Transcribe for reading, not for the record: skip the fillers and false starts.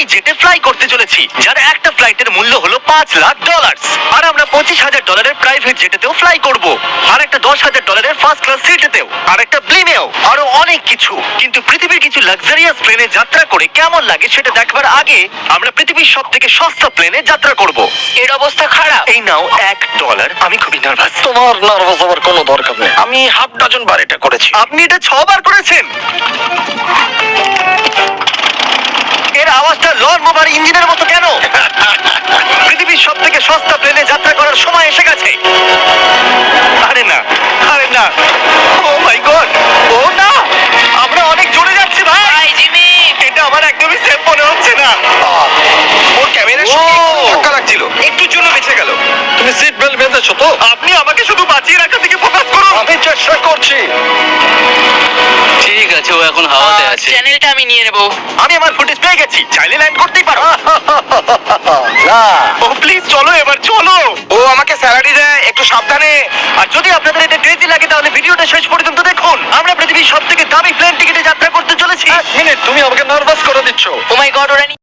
এই জেটে ফ্লাই করতে চলেছি, যার একটা ফ্লাইটের মূল্য হলো $5,00,000। আর আমরা $25,000 প্রাইভেট জেটেতেও ফ্লাই করব, আর একটা $10,000 ফার্স্ট ক্লাস সিটেতেও, আর একটা ব্লিনেও, আরো অনেক কিছু। কিন্তু পৃথিবীর কিছু লাক্সারিয়াস প্লেনে যাত্রা করে কেমন লাগে সেটা দেখবার আগে আমরা পৃথিবীর সব থেকে সস্তা প্লেনে যাত্রা করব। এর অবস্থা খারাপ। এই নাও $1। আমি খুবই নার্ভাস। তোমার নার্ভাস হওয়ার কোনো দরকার নেই, আমি হাফ ডজন বার এটা করেছি। আপনি এটা 6 বার করেছেন। এর আওয়াজটা লন মোভার ইঞ্জিনের মতো কেন? পৃথিবীর সব থেকে সস্তা প্লেনে যাত্রা করার সময় এসে গেছে। আরে না, আরে না, ও মাই গড, ও না, আমরা অনেক জোরে যাচ্ছি ভাই। Hi Jimmy. এটা আমার একদমই সেফ মনে হচ্ছে না। ওর ক্যামেরার ও! সঙ্গে একটু ধাক্কা লাগছিল, একটুর জন্য বেঁচে গেল। তুমি সিট বেল্ট বেঁধেছো তো? আপনি আমাকে শুধু বাঁচিয়ে রাখার দিকে ফোকাস করুন। আমি চেষ্টা করছি। ঠিক আছে, ও এখন হাওয়াতে আছে। চ্যানেলটা আমি নিয়ে নেবো। আমি আমার ফুটেজ পেয়ে গেছি, চাইলে ল্যান্ড করতেই পারো। না, ও প্লিজ চলো, এবার চলো। ও আমাকে স্যালারি দেয়, একটু সাবধানে। আর যদি আপনাদের এটা ক্রেজি লাগে তাহলে ভিডিওটা শেষ পর্যন্ত দেখুন। আমরা পৃথিবীর সব থেকে দামি প্লেন টিকিটে যাত্রা করতে চলেছি। এক মিনিট, তুমি আমাকে নার্ভাস করে দিচ্ছ। ও মাই গড, ওরা